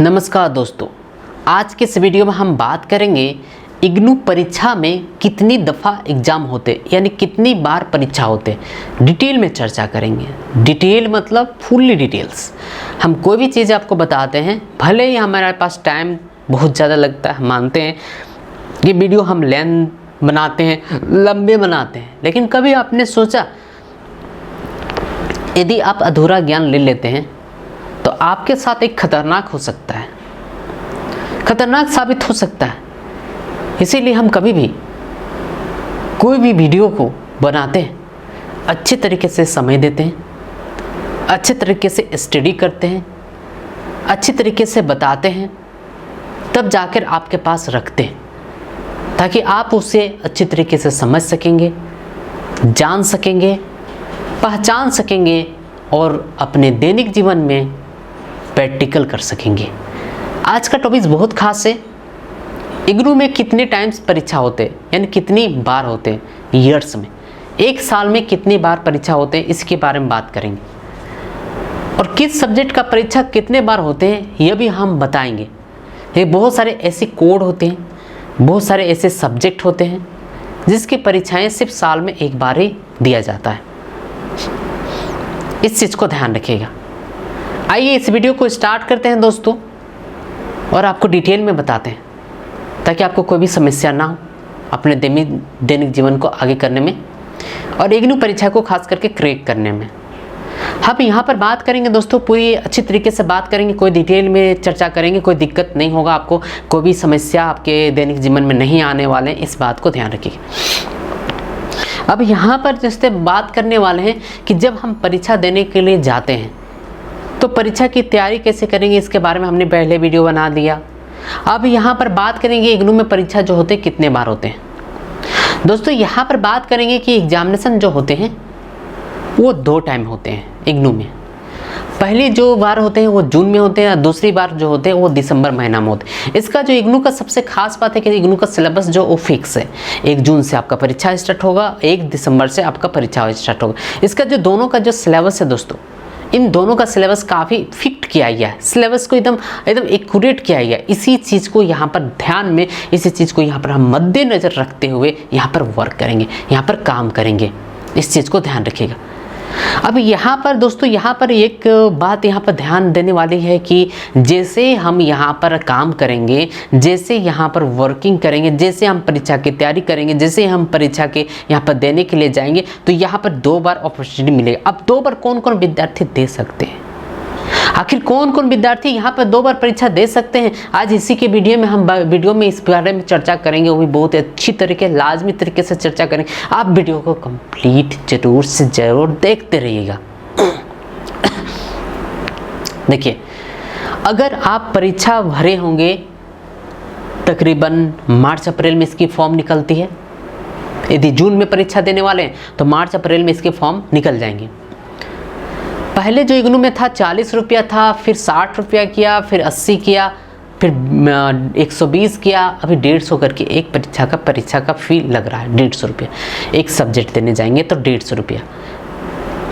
नमस्कार दोस्तों, आज के इस वीडियो में हम बात करेंगे इग्नू परीक्षा में कितनी दफ़ा एग्ज़ाम होते यानी कितनी बार परीक्षा होते डिटेल में चर्चा करेंगे। डिटेल मतलब फुल्ली डिटेल्स। हम कोई भी चीज़ आपको बताते हैं, भले ही हमारे पास टाइम बहुत ज़्यादा लगता है, मानते हैं ये वीडियो हम लेंथ बनाते हैं, लंबे बनाते हैं, लेकिन कभी आपने सोचा यदि आप अधूरा ज्ञान ले लेते हैं तो आपके साथ एक खतरनाक हो सकता है, खतरनाक साबित हो सकता है। इसीलिए हम कभी भी कोई भी वीडियो को बनाते हैं, अच्छे तरीके से समय देते हैं, अच्छे तरीके से स्टडी करते हैं, अच्छी तरीके से बताते हैं, तब जाकर आपके पास रखते हैं ताकि आप उसे अच्छी तरीके से समझ सकेंगे, जान सकेंगे, पहचान सकेंगे और अपने दैनिक जीवन में प्रैक्टिकल कर सकेंगे। आज का टॉपिक बहुत खास है। इग्नू में कितने टाइम्स परीक्षा होते हैं यानी कितनी बार होते हैं ईयर्स में, एक साल में कितनी बार परीक्षा होते हैं, इसके बारे में बात करेंगे। और किस सब्जेक्ट का परीक्षा कितने बार होते हैं यह भी हम बताएंगे। ये बहुत सारे ऐसे कोड होते हैं, बहुत सारे ऐसे सब्जेक्ट होते हैं जिसकी परीक्षाएं सिर्फ साल में एक बार ही दिया जाता है। इस चीज़ को ध्यान रखिएगा। आइए इस वीडियो को स्टार्ट करते हैं दोस्तों, और आपको डिटेल में बताते हैं ताकि आपको कोई भी समस्या ना हो अपने दैनिक जीवन को आगे करने में और इग्नू परीक्षा को खास करके क्रैक करने में। हम यहाँ पर बात करेंगे दोस्तों, पूरी अच्छी तरीके से बात करेंगे, कोई डिटेल में चर्चा करेंगे, कोई दिक्कत नहीं होगा आपको, कोई भी समस्या आपके दैनिक जीवन में नहीं आने वाले हैं, इस बात को ध्यान रखिए। अब यहाँ पर जैसे बात करने वाले हैं कि जब हम परीक्षा देने के लिए जाते हैं तो परीक्षा की तैयारी कैसे करेंगे, इसके बारे में हमने पहले वीडियो बना दिया। अब यहाँ पर बात करेंगे इग्नू में परीक्षा जो होते हैं कितने बार होते हैं। दोस्तों यहाँ पर बात करेंगे कि एग्जामिनेशन जो होते हैं वो 2 टाइम होते हैं इग्नू में। पहली जो बार होते हैं वो जून में होते हैं और दूसरी बार जो होते हैं वो दिसंबर महीना में होते हैं। इसका जो इग्नू का सबसे खास बात है कि इग्नू का सिलेबस जो वो फिक्स है। 1 जून से आपका परीक्षा स्टार्ट होगा, 1 दिसंबर से आपका परीक्षा स्टार्ट होगा। इसका जो दोनों का जो सिलेबस है दोस्तों, इन दोनों का सिलेबस काफ़ी फिट किया गया है, सिलेबस को एकदम एक्यूरेट किया गया है। इसी चीज़ को यहाँ पर ध्यान में, इसी चीज़ को यहाँ पर हम मद्देनज़र रखते हुए यहाँ पर वर्क करेंगे, यहाँ पर काम करेंगे। इस चीज़ को ध्यान रखिएगा। अब यहाँ पर दोस्तों, यहाँ पर एक बात यहाँ पर ध्यान देने वाली है कि जैसे हम यहाँ पर काम करेंगे, जैसे यहाँ पर वर्किंग करेंगे, जैसे हम परीक्षा की तैयारी करेंगे, जैसे हम परीक्षा के यहाँ पर देने के लिए जाएंगे तो यहाँ पर 2 बार अपॉर्चुनिटी मिलेगा। अब 2 बार कौन कौन विद्यार्थी दे सकते हैं, आखिर कौन कौन विद्यार्थी यहाँ पर 2 बार परीक्षा दे सकते हैं, आज इसी के वीडियो में हम इस बारे में चर्चा करेंगे। वो भी बहुत अच्छी तरीके, लाजमी तरीके से चर्चा करेंगे। आप वीडियो को कंप्लीट जरूर देखते रहिएगा। देखिए, अगर आप परीक्षा भरे होंगे तकरीबन मार्च अप्रैल में इसकी फॉर्म निकलती है। यदि जून में परीक्षा देने वाले हैं तो मार्च अप्रैल में इसके फॉर्म निकल जाएंगे। पहले जो इग्नू में था 40 रुपया था, फिर 60 रुपया किया, फिर 80 किया, फिर 120 किया, अभी 150 करके एक परीक्षा का फी लग रहा है। 150 रुपया एक सब्जेक्ट देने जाएंगे तो 150 रुपया।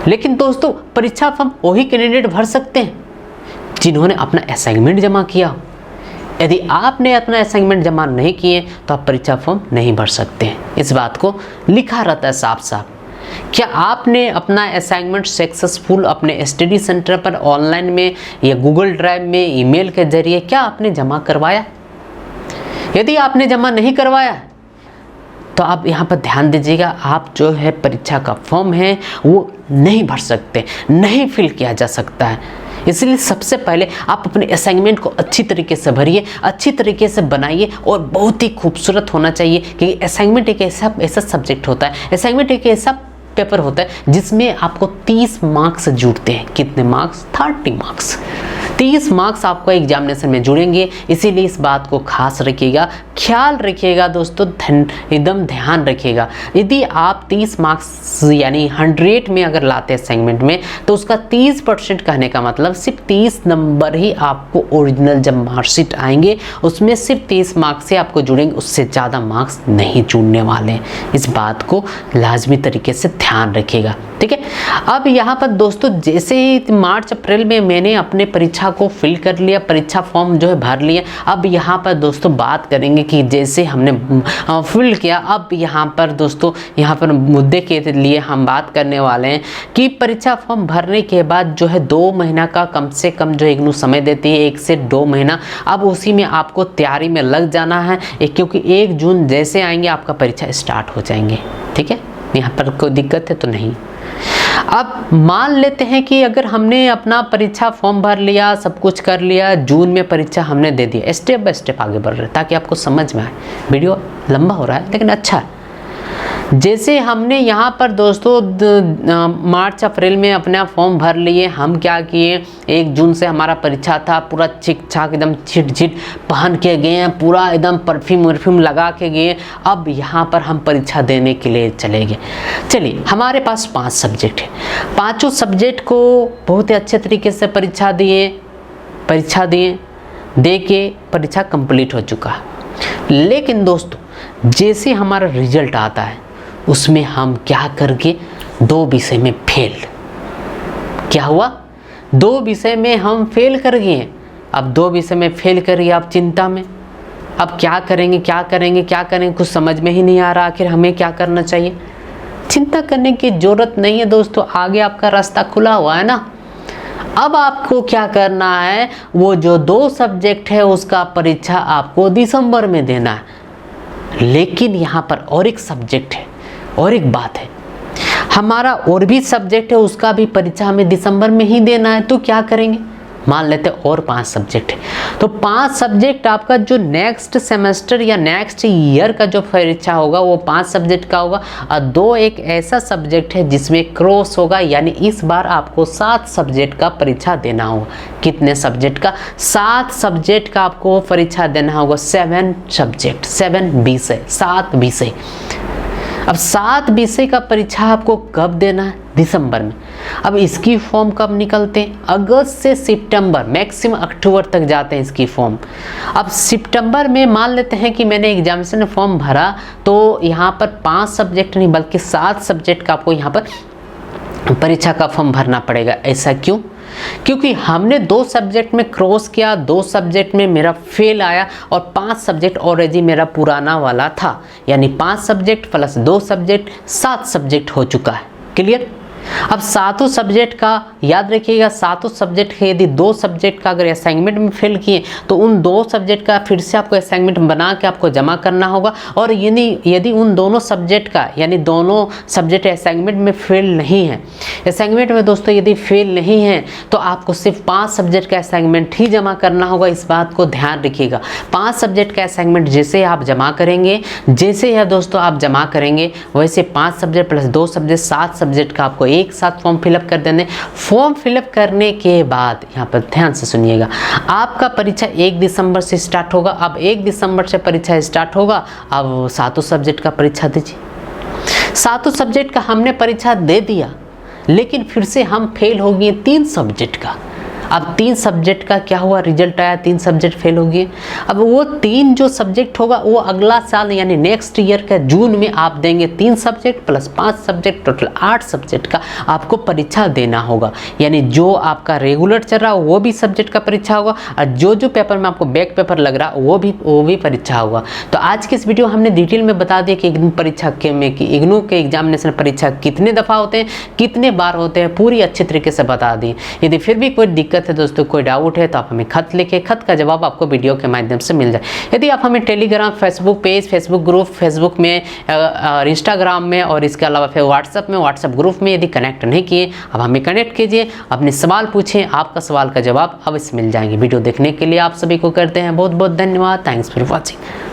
लेकिन दोस्तों परीक्षा फॉर्म वही कैंडिडेट भर सकते हैं जिन्होंने अपना असाइनमेंट जमा किया। यदि आपने अपना असाइनमेंट जमा नहीं किए तो आप परीक्षा फॉर्म नहीं भर सकते हैं। इस बात को लिखा रहता है साफ साफ। क्या आपने अपना असाइनमेंट सक्सेसफुल अपने स्टडी सेंटर पर ऑनलाइन में या गूगल ड्राइव में ईमेल के जरिए क्या आपने जमा करवाया? यदि आपने जमा नहीं करवाया तो आप यहाँ पर ध्यान दीजिएगा, आप जो है परीक्षा का फॉर्म है वो नहीं भर सकते, नहीं फिल किया जा सकता है। इसलिए सबसे पहले आप अपने असाइनमेंट को अच्छी तरीके से भरिए, अच्छी तरीके से बनाइए और बहुत ही खूबसूरत होना चाहिए। क्योंकि असाइनमेंट एक ऐसा सब्जेक्ट होता है, असाइनमेंट एक ऐसा पेपर होता है जिसमें आपको 30 मार्क्स जुड़ते हैं। कितने मार्क्स? 30 मार्क्स। 30 मार्क्स आपको एग्जामिनेशन में जुड़ेंगे। इसीलिए इस बात को खास रखिएगा, ख्याल रखिएगा दोस्तों, एकदम ध्यान रखिएगा। यदि आप 30 मार्क्स यानी 100 में अगर लाते हैं असाइनमेंट में तो उसका 30% कहने का मतलब सिर्फ 30 नंबर ही आपको ओरिजिनल जब मार्कशीट आएंगे उसमें सिर्फ 30 मार्क्स से आपको जुड़ेंगे, उससे ज़्यादा मार्क्स नहीं जुड़ने वाले हैं। इस बात को लाजमी तरीके से ध्यान रखिएगा। ठीक है। अब यहाँ पर दोस्तों जैसे ही मार्च अप्रैल में मैंने अपने परीक्षा को फिल कर लिया, परीक्षा फॉर्म जो है भर लिया। अब यहाँ पर दोस्तों बात करेंगे कि जैसे हमने फिल किया, अब यहाँ पर दोस्तों यहाँ पर मुद्दे के लिए हम बात करने वाले हैं कि परीक्षा फॉर्म भरने के बाद जो है 2 महीना का कम से कम जो इग्नू समय देती है, 1 से 2 महीना। अब उसी में आपको तैयारी में लग जाना है, क्योंकि 1 जून जैसे आएंगे आपका परीक्षा स्टार्ट हो जाएंगे। ठीक है, यहाँ पर कोई दिक्कत है तो नहीं। अब मान लेते हैं कि अगर हमने अपना परीक्षा फॉर्म भर लिया, सब कुछ कर लिया, जून में परीक्षा हमने दे दी, स्टेप बाय स्टेप आगे बढ़ रहे ताकि आपको समझ में आए। वीडियो लंबा हो रहा है लेकिन अच्छा है। जैसे हमने यहाँ पर दोस्तों मार्च अप्रैल में अपना फॉर्म भर लिए, हम क्या किए, 1 जून से हमारा परीक्षा था, पूरा चिक चाक एकदम छिट छिट पहन के गए हैं, पूरा एकदम परफ्यूम वर्फ्यूम लगा के गए। अब यहाँ पर हम परीक्षा देने के लिए चले गए। चलिए, हमारे पास 5 सब्जेक्ट है, 5 सब्जेक्ट को बहुत ही अच्छे तरीके से परीक्षा दिए, दे के परीक्षा कंप्लीट हो चुका है। लेकिन दोस्तों जैसे हमारा रिजल्ट आता है उसमें हम क्या करके 2 विषय में फेल। क्या हुआ, 2 विषय में हम फेल कर गए। अब 2 विषय में फेल करिए, आप चिंता में, अब क्या करेंगे कुछ समझ में ही नहीं आ रहा। आखिर हमें क्या करना चाहिए? चिंता करने की ज़रूरत नहीं है दोस्तों, आगे आपका रास्ता खुला हुआ है ना। अब आपको क्या करना है, वो जो 2 सब्जेक्ट है उसका परीक्षा आपको दिसंबर में देना है। लेकिन यहाँ पर और एक सब्जेक्ट है और एक बात है, हमारा और भी सब्जेक्ट है, उसका भी परीक्षा हमें दिसंबर में ही देना है। तो क्या करेंगे, मान लेते हैं और 5 सब्जेक्ट है, तो 5 सब्जेक्ट आपका जो नेक्स्ट सेमेस्टर या नेक्स्ट ईयर का जो परीक्षा होगा वो 5 सब्जेक्ट का होगा। और 2 एक ऐसा सब्जेक्ट है जिसमें क्रॉस होगा, यानी इस बार आपको 7 सब्जेक्ट का परीक्षा देना होगा। कितने सब्जेक्ट का? 7 सब्जेक्ट का आपको परीक्षा देना होगा। 7 सब्जेक्ट, 7 विषय, 7 विषय। अब 7 विषय का परीक्षा आपको कब देना है? दिसंबर में। अब इसकी फॉर्म कब निकलते हैं? अगस्त से सितंबर, मैक्सिमम अक्टूबर तक जाते हैं इसकी फॉर्म। अब सितंबर में मान लेते हैं कि मैंने एग्जामिनेशन फॉर्म भरा, तो यहाँ पर 5 सब्जेक्ट नहीं बल्कि 7 सब्जेक्ट का आपको यहाँ पर परीक्षा का फॉर्म भरना पड़ेगा। ऐसा क्यों? क्योंकि हमने 2 सब्जेक्ट में क्रॉस किया, 2 सब्जेक्ट में मेरा फेल आया और 5 सब्जेक्ट ऑलरेडी मेरा पुराना वाला था, यानी 5 सब्जेक्ट प्लस 2 सब्जेक्ट 7 सब्जेक्ट हो चुका है। क्लियर? अब 7 सब्जेक्ट का याद रखिएगा, 7 सब्जेक्ट के यदि 2 सब्जेक्ट का अगर असाइनमेंट में फेल किए तो उन 2 सब्जेक्ट का फिर से आपको असाइनमेंट बना के आपको जमा करना होगा। और यदि उन दोनों सब्जेक्ट का यानी दोनों सब्जेक्ट असाइनमेंट में फेल नहीं है, असाइनमेंट में दोस्तों यदि फेल नहीं है तो आपको सिर्फ 5 सब्जेक्ट का असाइनमेंट ही जमा करना होगा। इस बात को ध्यान रखिएगा। 5 सब्जेक्ट का असाइनमेंट जैसे आप जमा करेंगे, जैसे यह दोस्तों आप जमा करेंगे वैसे 5 सब्जेक्ट प्लस 2 सब्जेक्ट 7 सब्जेक्ट का आपको एक साथ फॉर्म फिलअप कर देने। फॉर्म फिलअप करने के बाद यहाँ पर ध्यान से सुनिएगा, आपका परीक्षा 1 दिसंबर से स्टार्ट होगा। अब 1 दिसंबर से परीक्षा स्टार्ट होगा, अब 7 सब्जेक्ट का परीक्षा दीजिए। 7 सब्जेक्ट का हमने परीक्षा दे दिया, लेकिन फिर से हम फेल हो गए 3 सब्जेक्ट का। अब 3 सब्जेक्ट का क्या हुआ, रिजल्ट आया, 3 सब्जेक्ट फेल हो गए। अब वो 3 जो सब्जेक्ट होगा वो अगला साल यानी नेक्स्ट ईयर का जून में आप देंगे। 3 subject plus 5 subject, total 8 subject का आपको परीक्षा देना होगा। यानी जो आपका रेगुलर चल रहा है वो भी सब्जेक्ट का परीक्षा होगा, और जो पेपर में आपको बैक पेपर लग रहा है वो भी परीक्षा होगा। तो आज की इस वीडियो हमने डिटेल में बता दिया कि इग्नू परीक्षा इग्नू के एग्जामिनेशन परीक्षा कितने दफ़ा होते हैं, कितने बार होते हैं, पूरी अच्छे तरीके से बता दी। यदि फिर भी कोई दिक्कत है दोस्तों, कोई डाउट है तो आप हमें खत लिखे, खत का जवाब आपको वीडियो के माध्यम से मिल जाए। यदि आप हमें Telegram, Facebook page, Facebook group, Facebook में और इंस्टाग्राम में और इसके अलावा फिर व्हाट्सएप ग्रुप में यदि कनेक्ट नहीं किए, आप हमें कनेक्ट कीजिए, अपने सवाल पूछें, आपका सवाल का जवाब अवश्य मिल जाएंगे। वीडियो देखने के लिए आप सभी को करते हैं बहुत बहुत धन्यवाद। Thanks for watching.